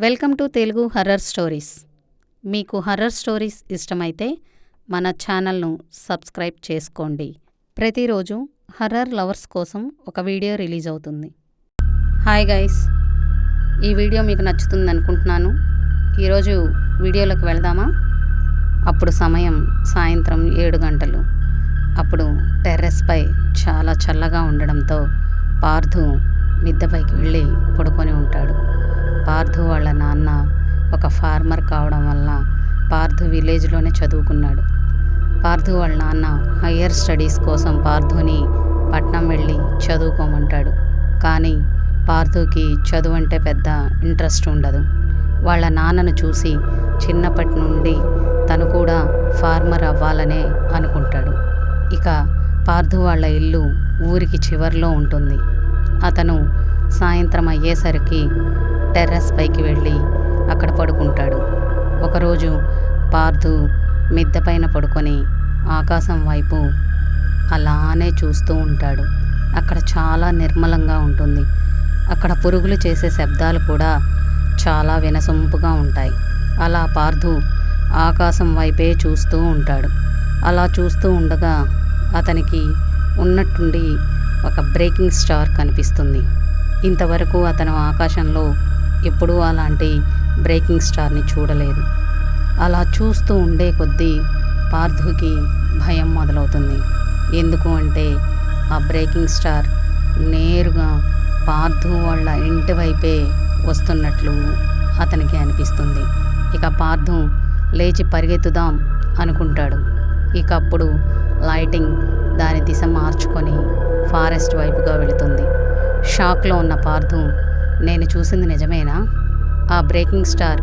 Welcome to Telugu horror stories. మీకు horror stories ఇష్టమైతే మన ఛానల్ను సబ్స్క్రైబ్ చేసుకోండి. ప్రతిరోజు హర్రర్ లవర్స్ కోసం ఒక వీడియో రిలీజ్ అవుతుంది. హాయ్ గైస్, ఈ వీడియో మీకు నచ్చుతుంది అనుకుంటున్నాను. ఈరోజు వీడియోలోకి వెళ్దామా? అప్పుడు సమయం సాయంత్రం 7 గంటలు. అప్పుడు టెర్రస్పై చాలా చల్లగా ఉండడంతో పార్థు మిద్దెపైకి వెళ్ళి పడుకొని ఉంటాడు. పార్థు వాళ్ళ నాన్న ఒక ఫార్మర్ కావడం వల్ల పార్థు విలేజ్లోనే చదువుకున్నాడు. పార్థు వాళ్ళ నాన్న హయ్యర్ స్టడీస్ కోసం పార్థుని పట్నం వెళ్ళి చదువుకోమంటాడు. కానీ పార్థుకి చదువు అంటే పెద్ద ఇంట్రెస్ట్ ఉండదు. వాళ్ళ నాన్నను చూసి చిన్నప్పటి నుండి తను కూడా ఫార్మర్ అవ్వాలనే అనుకుంటాడు. ఇక పార్థు వాళ్ళ ఇల్లు ఊరికి చివర్లో ఉంటుంది. అతను సాయంత్రం అయ్యేసరికి టెర్రస్ పైకి వెళ్ళి అక్కడ పడుకుంటాడు. ఒకరోజు పార్థు మిద్దె పైన పడుకొని ఆకాశం వైపు అలానే చూస్తూ ఉంటాడు. అక్కడ చాలా నిర్మలంగా ఉంటుంది. అక్కడ పురుగులు చేసే శబ్దాలు కూడా చాలా వినసొంపుగా ఉంటాయి. అలా పార్థు ఆకాశం వైపే చూస్తూ ఉంటాడు. అలా చూస్తూ ఉండగా అతనికి ఉన్నట్టుండి ఒక బ్రేకింగ్ స్టార్ కనిపిస్తుంది. ఇంతవరకు అతను ఆకాశంలో ఎప్పుడూ అలాంటి బ్రేకింగ్ స్టార్ని చూడలేదు. అలా చూస్తూ ఉండే కొద్దీ పార్థుకి భయం మొదలవుతుంది. ఎందుకు అంటే ఆ బ్రేకింగ్ స్టార్ నేరుగా పార్థు వాళ్ళ ఇంటి వైపే వస్తున్నట్లు అతనికి అనిపిస్తుంది. ఇక పార్థు లేచి పరిగెత్తుదాం అనుకుంటాడు. ఇక అప్పుడు లైటింగ్ దాని దిశ మార్చుకొని ఫారెస్ట్ వైపుగా వెళుతుంది. షాక్లో ఉన్న పార్థు, నేను చూసింది నిజమేనా? ఆ బ్రేకింగ్ స్టార్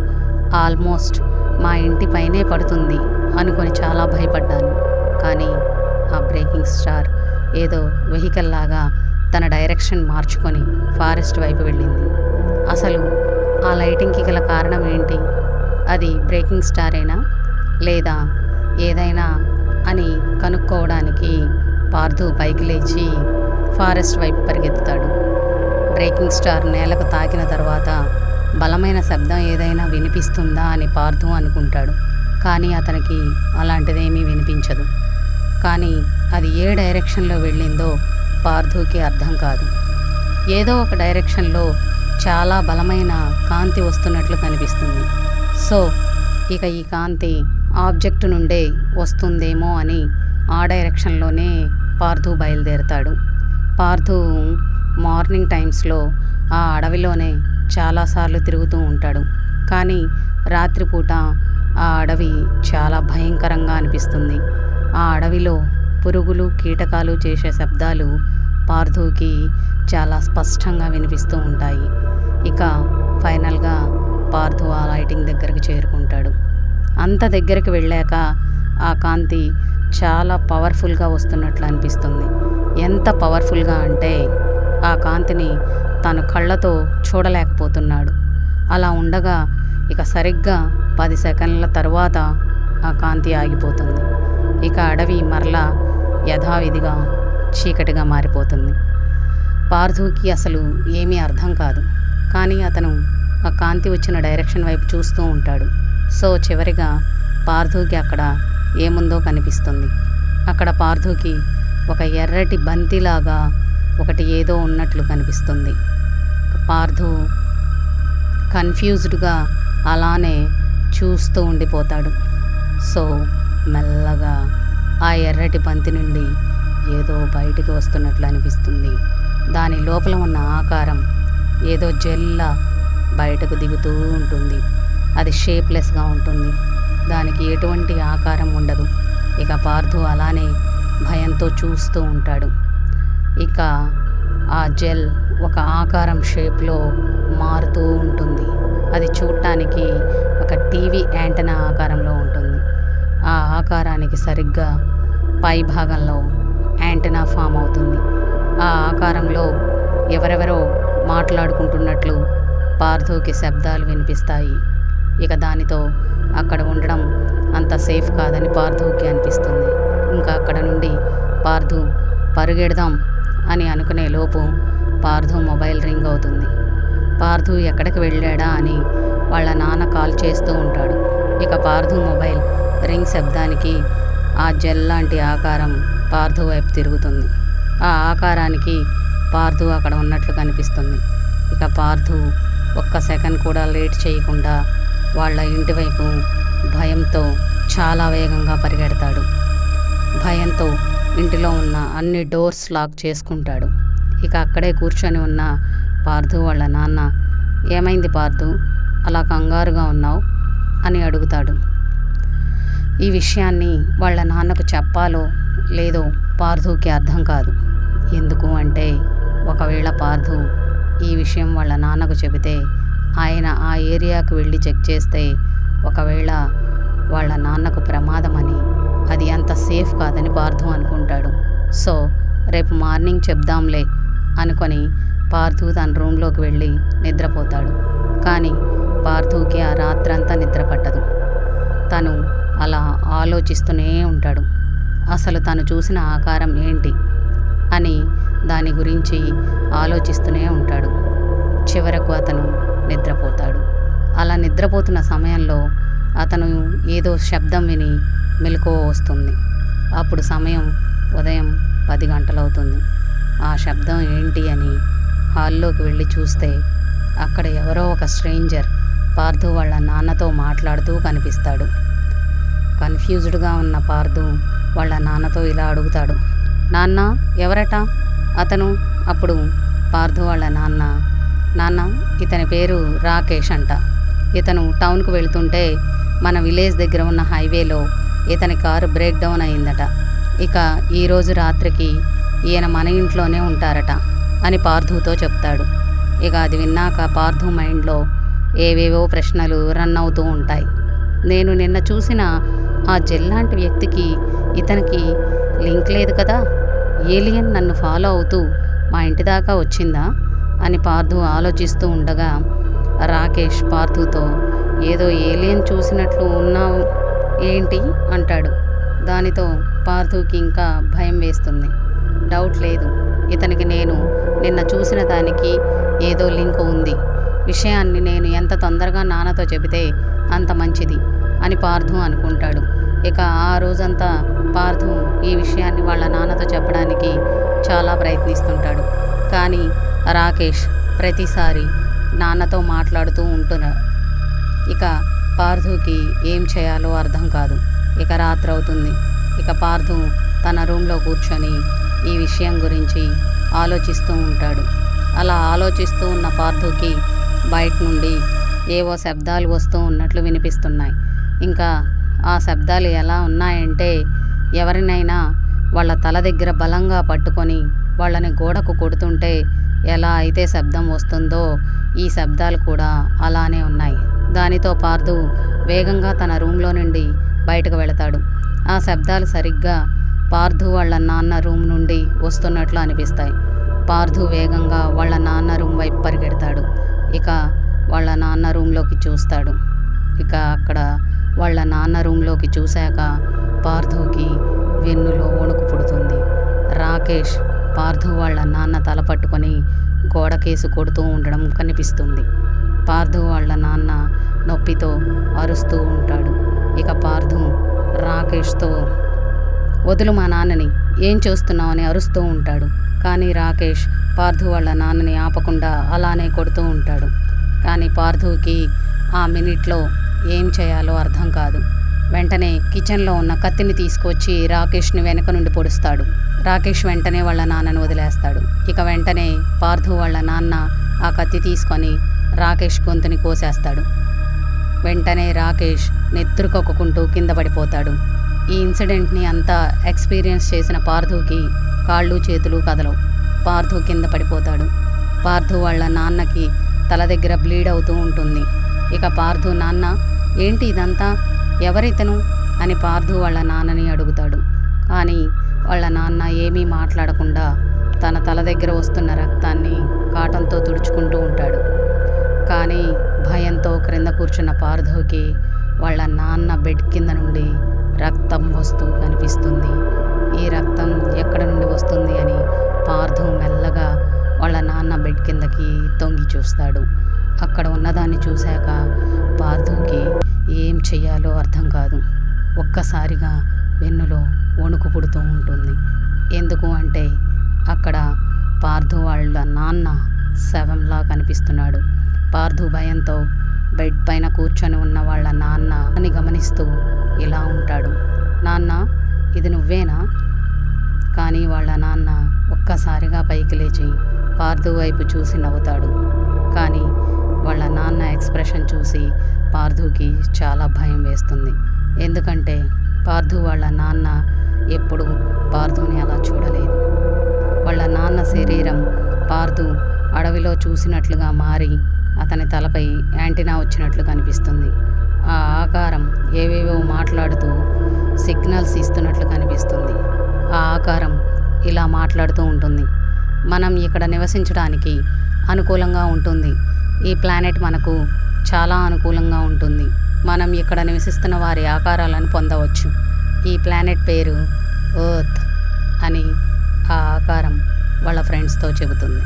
ఆల్మోస్ట్ మా ఇంటి పైనే పడుతుంది అనుకొని చాలా భయపడ్డాను. కానీ ఆ బ్రేకింగ్ స్టార్ ఏదో వెహికల్ లాగా తన డైరెక్షన్ మార్చుకొని ఫారెస్ట్ వైపు వెళ్ళింది. అసలు ఆ లైటింగ్కి గల కారణం ఏంటి? అది బ్రేకింగ్ స్టారేనా లేదా ఏదైనా అని కనుక్కోవడానికి పార్థు పైకి లేచి ఫారెస్ట్ వైపు పరిగెత్తుతాడు. బ్రేకింగ్ స్టార్ నేలకు తాకిన తర్వాత బలమైన శబ్దం ఏదైనా వినిపిస్తుందా అని పార్థు అనుకుంటాడు. కానీ అతనికి అలాంటిదేమీ వినిపించదు. కానీ అది ఏ డైరెక్షన్లో వెళ్ళిందో పార్థుకి అర్థం కాదు. ఏదో ఒక డైరెక్షన్లో చాలా బలమైన కాంతి వస్తున్నట్లు కనిపిస్తుంది. సో ఇక ఈ కాంతి ఆబ్జెక్ట్ నుండే వస్తుందేమో అని ఆ డైరెక్షన్లోనే పార్థు బయలుదేరుతాడు. పార్థు మార్నింగ్ టైమ్స్లో ఆ అడవిలోనే చాలాసార్లు తిరుగుతూ ఉంటాడు. కానీ రాత్రిపూట ఆ అడవి చాలా భయంకరంగా అనిపిస్తుంది. ఆ అడవిలో పురుగులు కీటకాలు చేసే శబ్దాలు పార్థుకి చాలా స్పష్టంగా వినిపిస్తూ ఉంటాయి. ఇక ఫైనల్గా పార్థు ఆ లైటింగ్ దగ్గరికి చేరుకుంటాడు. అంత దగ్గరికి వెళ్ళాక ఆ కాంతి చాలా పవర్ఫుల్గా వస్తున్నట్లు అనిపిస్తుంది. ఎంత పవర్ఫుల్గా అంటే ఆ కాంతిని తను కళ్ళతో చూడలేకపోతున్నాడు. అలా ఉండగా ఇక సరిగ్గా 10 సెకండ్ల తర్వాత ఆ కాంతి ఆగిపోతుంది. ఇక అడవి మరలా యథావిధిగా చీకటిగా మారిపోతుంది. పార్థుకి అసలు ఏమీ అర్థం కాదు. కానీ అతను ఆ కాంతి వచ్చిన డైరెక్షన్ వైపు చూస్తూ ఉంటాడు. సో చివరిగా పార్థుకి అక్కడ ఏముందో కనిపిస్తుంది. అక్కడ పార్థుకి ఒక ఎర్రటి బంతిలాగా ఒకటి ఏదో ఉన్నట్లు కనిపిస్తుంది. పార్థు కన్ఫ్యూజ్డ్గా అలానే చూస్తూ ఉండిపోతాడు. సో మెల్లగా ఆ ఎర్రటి బంతి నుండి ఏదో బయటికి వస్తున్నట్లు అనిపిస్తుంది. దాని లోపల ఉన్న ఆకారం ఏదో జెల్లా బయటకు దిగుతూ ఉంటుంది. అది షేప్లెస్గా ఉంటుంది. దానికి ఎటువంటి ఆకారం ఉండదు. ఇక పార్థు అలానే భయంతో చూస్తూ ఉంటాడు. ఇక ఆ జెల్ ఒక ఆకారం షేప్లో మారుతూ ఉంటుంది. అది చూడటానికి ఒక టీవీ యాంటెనా ఆకారంలో ఉంటుంది. ఆ ఆకారానికి సరిగ్గా పై భాగంలో యాంటెనా ఫామ్ అవుతుంది. ఆ ఆకారంలో ఎవరెవరో మాట్లాడుకుంటున్నట్లు పార్థుకి శబ్దాలు వినిపిస్తాయి. ఇక దానితో అక్కడ ఉండడం అంత సేఫ్ కాదని పార్థుకి అనిపిస్తుంది. ఇంకా అక్కడ నుండి పార్థు పరుగెడదాం అని అనుకునే లోపు పార్థు మొబైల్ రింగ్ అవుతుంది. పార్థు ఎక్కడికి వెళ్ళాడా అని వాళ్ళ నాన్న కాల్ చేస్తూ ఉంటాడు. ఇక పార్థు మొబైల్ రింగ్ శబ్దానికి ఆ జెల్ లాంటి ఆకారం పార్థు వైపు తిరుగుతుంది. ఆ ఆకారానికి పార్థు అక్కడ ఉన్నట్లు కనిపిస్తుంది. ఇక పార్థు ఒక్క సెకండ్ కూడా లేట్ చేయకుండా వాళ్ళ ఇంటి వైపు భయంతో చాలా వేగంగా పరిగెడతాడు. భయంతో ఇంటిలో ఉన్న అన్ని డోర్స్ లాక్ చేసుకుంటాడు. ఇక అక్కడే కూర్చొని ఉన్న పార్థు వాళ్ళ నాన్న, ఏమైంది పార్థు, అలా కంగారుగా ఉన్నావు అని అడుగుతాడు. ఈ విషయాన్ని వాళ్ళ నాన్నకు చెప్పాలో లేదో పార్థుకి అర్థం కాదు. ఎందుకు అంటే ఒకవేళ పార్థు ఈ విషయం వాళ్ళ నాన్నకు చెబితే ఆయన ఆ ఏరియాకు వెళ్ళి చెక్ చేస్తే ఒకవేళ వాళ్ళ నాన్నకు ప్రమాదమని, అది అంత సేఫ్ కాదని పార్థు అనుకుంటాడు. సో రేపు మార్నింగ్ చెప్దాంలే అనుకొని పార్థు తన రూమ్లోకి వెళ్ళి నిద్రపోతాడు. కానీ పార్థుకి ఆ రాత్రంతా నిద్ర పట్టదు. తను అలా ఆలోచిస్తూనే ఉంటాడు. అసలు తను చూసిన ఆకారం ఏంటి అని దాని గురించి ఆలోచిస్తూనే ఉంటాడు. చివరకు అతను నిద్రపోతాడు. అలా నిద్రపోతున్న సమయంలో అతను ఏదో శబ్దం విని మెలకువ వస్తుంది. అప్పుడు సమయం ఉదయం 10 గంటలవుతుంది. ఆ శబ్దం ఏంటి అని హాల్లోకి వెళ్ళి చూస్తే అక్కడ ఎవరో ఒక స్ట్రేంజర్ పార్థు వాళ్ళ నాన్నతో మాట్లాడుతూ కనిపిస్తాడు. కన్ఫ్యూజ్డ్గా ఉన్న పార్థు వాళ్ళ నాన్నతో ఇలా అడుగుతాడు, నాన్న ఎవరట అతను? అప్పుడు పార్థు వాళ్ళ నాన్న, ఇతని పేరు రాకేష్ అంట. ఇతను టౌన్కు వెళ్తుంటే మన విలేజ్ దగ్గర ఉన్న హైవేలో ఇతని కారు బ్రేక్ డౌన్ అయిందట. ఇక ఈరోజు రాత్రికి ఈయన మన ఇంట్లోనే ఉంటారట అని పార్థుతో చెప్తాడు. ఇక అది విన్నాక పార్థు మైండ్లో ఏవేవో ప్రశ్నలు రన్ అవుతూ ఉంటాయి. నేను నిన్న చూసిన ఆ జెల్ లాంటి వ్యక్తికి ఇతనికి లింక్ లేదు కదా, ఏలియన్ నన్ను ఫాలో అవుతూ మా ఇంటి దాకా వచ్చిందా అని పార్థు ఆలోచిస్తూ ఉండగా రాకేష్ పార్థుతో, ఏదో ఏలియన్ చూసినట్లు ఉన్నావు ఏంటి అంటాడు. దానితో పార్థుకి ఇంకా భయం వేస్తుంది. డౌట్ లేదు, ఇతనికి నేను నిన్న చూసిన దానికి ఏదో లింక్ ఉంది. విషయాన్ని నేను ఎంత తొందరగా నాన్నతో చెబితే అంత మంచిది అని పార్థు అనుకుంటాడు. ఇక ఆ రోజంతా పార్థు ఈ విషయాన్ని వాళ్ళ నాన్నతో చెప్పడానికి చాలా ప్రయత్నిస్తుంటాడు. కానీ రాకేష్ ప్రతిసారి నాన్నతో మాట్లాడుతూ ఉంటున్నాడు. ఇక పార్థుకి ఏం చేయాలో అర్థం కాదు. ఇక రాత్రి అవుతుంది. ఇక పార్థు తన రూమ్లో కూర్చొని ఈ విషయం గురించి ఆలోచిస్తూ ఉంటాడు. అలా ఆలోచిస్తూ ఉన్న పార్థుకి బయట నుండి ఏవో శబ్దాలు వస్తూ ఉన్నట్లు వినిపిస్తున్నాయి. ఇంకా ఆ శబ్దాలు ఎలా ఉన్నాయంటే ఎవరినైనా వాళ్ళ తల దగ్గర బలంగా పట్టుకొని వాళ్ళని గోడకు కొడుతుంటే ఎలా అయితే శబ్దం వస్తుందో ఈ శబ్దాలు కూడా అలానే ఉన్నాయి. దానితో పార్థు వేగంగా తన రూమ్లో నుండి బయటకు వెళతాడు. ఆ శబ్దాలు సరిగ్గా పార్థు వాళ్ళ నాన్న రూమ్ నుండి వస్తున్నట్లు అనిపిస్తాయి. పార్థు వేగంగా వాళ్ళ నాన్న రూమ్ వైపు పరిగెడతాడు. ఇక వాళ్ళ నాన్న రూమ్లోకి చూస్తాడు. ఇక అక్కడ వాళ్ళ నాన్న రూమ్లోకి చూశాక పార్థుకి వెన్నులో వణుకు పుడుతుంది. రాకేష్ పార్థు వాళ్ళ నాన్న తల పట్టుకొని గోడకేసి కొడుతూ ఉండడం కనిపిస్తుంది. పార్థు వాళ్ళ నాన్న నొప్పితో అరుస్తూ ఉంటాడు. ఇక పార్థు రాకేష్తో, వదులు మా నాన్నని, ఏం చేస్తున్నావు అని అరుస్తూ ఉంటాడు. కానీ రాకేష్ పార్థు వాళ్ళ నాన్నని ఆపకుండా అలానే కొడుతూ ఉంటాడు. కానీ పార్థుకి ఆ మినిట్లో ఏం చేయాలో అర్థం కాదు. వెంటనే కిచెన్లో ఉన్న కత్తిని తీసుకొచ్చి రాకేష్ని వెనక నుండి పొడుస్తాడు. రాకేష్ వెంటనే వాళ్ళ నాన్నను వదిలేస్తాడు. ఇక వెంటనే పార్థు వాళ్ళ నాన్న ఆ కత్తి తీసుకొని రాకేష్ గొంతుని కోసేస్తాడు. వెంటనే రాకేష్ నెత్తురుకొక్కుంటూ కింద పడిపోతాడు. ఈ ఇన్సిడెంట్ని అంతా ఎక్స్పీరియన్స్ చేసిన పార్థుకి కాళ్ళు చేతులు కదలవు. పార్థు కింద పడిపోతాడు. పార్థు వాళ్ళ నాన్నకి తల దగ్గర బ్లీడ్ అవుతూ ఉంటుంది. ఇక పార్థు నాన్న, ఏంటి ఇదంతా, ఎవరితను అని పార్థు వాళ్ళ నాన్నని అడుగుతాడు. కానీ వాళ్ళ నాన్న ఏమీ మాట్లాడకుండా తన తల దగ్గర వస్తున్న రక్తాన్ని కాటంతో తుడుచుకుంటూ ఉంటాడు. కానీ భయంతో క్రింద కూర్చున్న పార్థుకి వాళ్ళ నాన్న బెడ్ కింద నుండి రక్తం వస్తూ కనిపిస్తుంది. ఈ రక్తం ఎక్కడ నుండి వస్తుంది అని పార్థు మెల్లగా వాళ్ళ నాన్న బెడ్ కిందకి తొంగి చూస్తాడు. అక్కడ ఉన్నదాన్ని చూశాక పార్థుకి ఏం చెయ్యాలో అర్థం కాదు. ఒక్కసారిగా వెన్నులో వణుకు పుడుతూ ఉంటుంది. ఎందుకు అంటే అక్కడ పార్థు వాళ్ళ నాన్న శవంలా కనిపిస్తున్నాడు. పార్థు భయంతో బెడ్ పైన కూర్చొని ఉన్న వాళ్ళ నాన్నని గమనిస్తూ ఇలా ఉంటాడు, నాన్న ఇది నువ్వేనా? కానీ వాళ్ళ నాన్న ఒక్కసారిగా పైకి లేచి పార్థు వైపు చూసి నవ్వుతాడు. కానీ వాళ్ళ నాన్న ఎక్స్ప్రెషన్ చూసి పార్థుకి చాలా భయం వేస్తుంది. ఎందుకంటే పార్థు వాళ్ళ నాన్న ఎప్పుడు పార్థుని అలా చూడలేదు. వాళ్ళ నాన్న శరీరం పార్థు అడవిలో చూసినట్లుగా మారి అతని తలపై యాంటీనా వచ్చినట్లు కనిపిస్తుంది. ఆ ఆకారం ఏవేవో మాట్లాడుతూ సిగ్నల్స్ ఇస్తున్నట్లు కనిపిస్తుంది. ఆ ఆకారం ఇలా మాట్లాడుతూ ఉంటుంది, మనం ఇక్కడ నివసించడానికి అనుకూలంగా ఉంటుంది. ఈ ప్లానెట్ మనకు చాలా అనుకూలంగా ఉంటుంది. మనం ఇక్కడ నివసిస్తున్న వారి ఆకారాలను పొందవచ్చు. ఈ ప్లానెట్ పేరు ఎర్త్ అని ఆ ఆకారం వాళ్ళ ఫ్రెండ్స్తో చెబుతుంది.